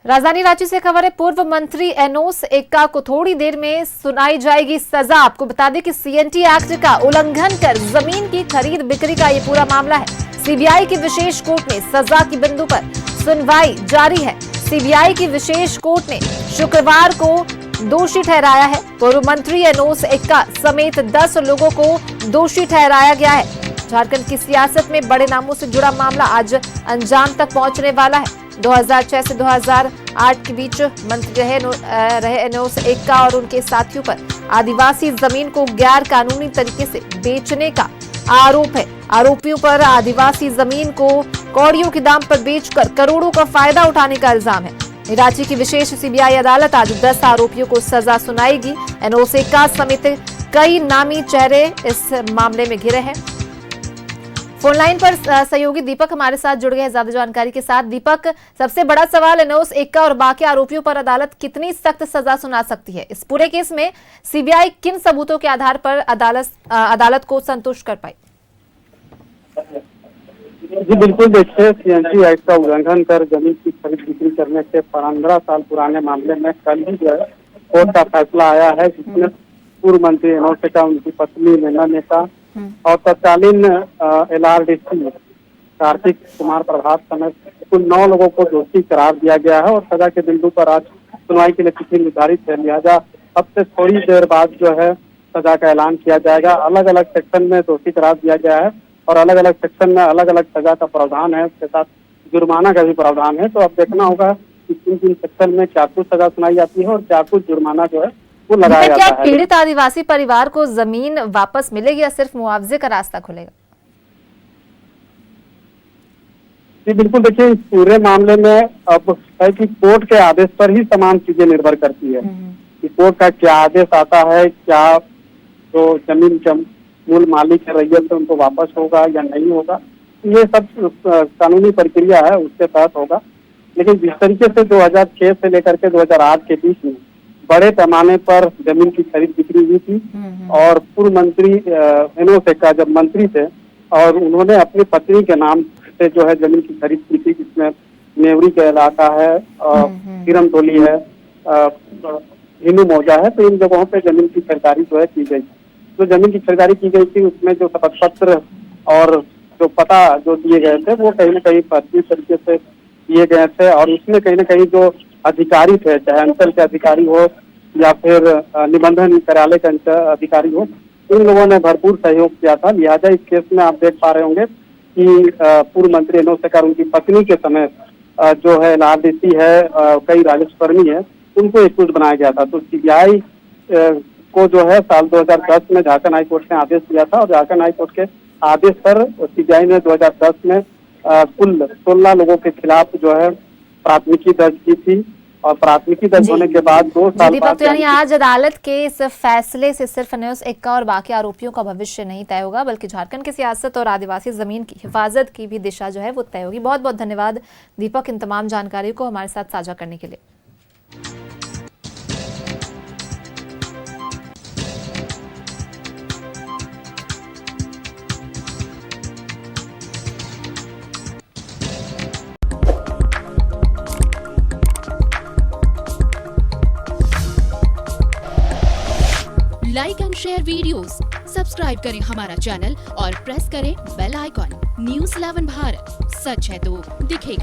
राजधानी रांची से खबर है। पूर्व मंत्री एनोस एक्का को थोड़ी देर में सुनाई जाएगी सजा। आपको बता दें कि सीएनटी एक्ट का उल्लंघन कर जमीन की खरीद बिक्री का ये पूरा मामला है। सीबीआई की विशेष कोर्ट में सजा की बिंदु पर सुनवाई जारी है। सीबीआई की विशेष कोर्ट ने शुक्रवार को दोषी ठहराया है। पूर्व मंत्री एनोस एक्का समेत 10 लोगों को दोषी ठहराया गया है। झारखंड की सियासत में बड़े नामों से जुड़ा मामला आज अंजाम तक पहुंचने वाला है। 2006 से 2008 के बीच मंत्री रहे एनोस एक्का और उनके साथियों पर आदिवासी जमीन को गैर कानूनी तरीके से बेचने का आरोप है। आरोपियों पर आदिवासी जमीन को कौड़ियों के दाम पर बेचकर करोड़ों का फायदा उठाने का इल्जाम है। रांची की विशेष सीबीआई अदालत आज 10 आरोपियों को सजा सुनाएगी। एनोस एक्का समेत कई नामी चेहरे इस मामले में घिरे हैं। फोनलाइन पर सहयोगी दीपक हमारे साथ जुड़ गए हैं ज्यादा जानकारी के साथ। दीपक, सबसे बड़ा सवाल एनोस एक्का और बाकी आरोपियों पर अदालत कितनी सख्त सजा सुना सकती है? इस पूरे केस में सीबीआई किन सबूतों के आधार पर अदालत को संतुष्ट कर पाई? जी बिल्कुल, देखिए सीएनटी एक्ट का उल्लंघन कर जमीन की खरीद बिक्री करने के 15 साल पुराने मामले में कल ही जो है कोर्ट का फैसला आया है, जिसमें पूर्व मंत्री एनोस एक्का, उनकी पत्नी नैना नेता और तत्कालीन एलआरडीसी कार्तिक कुमार प्रभात समेत कुल 9 लोगों को दोषी करार दिया गया है और सजा के बिंदु पर आज सुनवाई के लिए तिथि निर्धारित है। लिहाजा अब से थोड़ी देर बाद जो है सजा का ऐलान किया जाएगा। अलग अलग सेक्शन में दोषी करार दिया गया है और अलग अलग सेक्शन में अलग अलग सजा का प्रावधान है, उसके साथ जुर्माना का भी प्रावधान है। तो अब देखना होगा कि किन सेक्शन में क्या कुछ सजा सुनाई जाती है और क्या कुछ जुर्माना जो है वो लगाया जाता है। पीड़ित आदिवासी परिवार को जमीन वापस मिलेगी या सिर्फ मुआवजे का रास्ता खुलेगा? जी बिल्कुल, देखिए इस पूरे मामले में अब है कि कोर्ट के आदेश पर ही तमाम चीजें निर्भर करती है कि कोर्ट का क्या आदेश आता है, क्या जो जमीन के मूल मालिक है रैयत से उनको वापस होगा या नहीं होगा, ये सब कानूनी प्रक्रिया है, उसके तहत होगा। लेकिन जिस तरीके से 2006 से लेकर के 2008 के बीच में बड़े पैमाने पर जमीन की खरीद बिक्री हुई थी और पूर्व मंत्री एनोस एक्का जब मंत्री थे और उन्होंने अपनी पत्नी के नाम से जो है जमीन की खरीद की थी, जिसमें नेवरी का इलाका है, किरम टोली है, हिनू मौजा है, तो इन जगहों पे जमीन की खरीदारी जो है की गई। जो जमीन की खरीदारी की गई थी उसमें जो शपथ पत्र और जो पता जो दिए गए थे वो कहीं न कहीं फर्जी तरीके से दिए गए थे और उसमें कहीं न कहीं जो अधिकारी थे, चाहे अंचल के अधिकारी हो या फिर निबंधन कार्यालय के अधिकारी हो, इन लोगों ने भरपूर सहयोग किया था। लिहाजा इस केस में आप देख पा रहे होंगे कि पूर्व मंत्री एनोस एक्का और उनकी पत्नी के समेत जो है एलआरडीसी है, कई राजस्व है, उनको एक्यूज बनाया गया था। तो सीबीआई को जो है साल 2010 में झारखंड हाईकोर्ट ने आदेश दिया था और झारखंड हाईकोर्ट के आदेश पर सीबीआई ने 2010 में कुल 16 लोगों के खिलाफ जो है प्राथमिकी दर्ज की थी और प्राथमिकी दर्ज होने के बाद 2 साल बाद तो यानी आज अदालत के इस फैसले से सिर्फ एनोस एक्का और बाकी आरोपियों का भविष्य नहीं तय होगा, बल्कि झारखंड की सियासत और आदिवासी जमीन की हिफाजत की भी दिशा जो है वो तय होगी। बहुत बहुत धन्यवाद दीपक, इन तमाम जानकारी को हमारे साथ साझा करने के लिए। Like and share videos, subscribe करें हमारा चैनल और प्रेस करें बेल आइकॉन। न्यूज़ 11 भारत, सच है तो दिखेगा।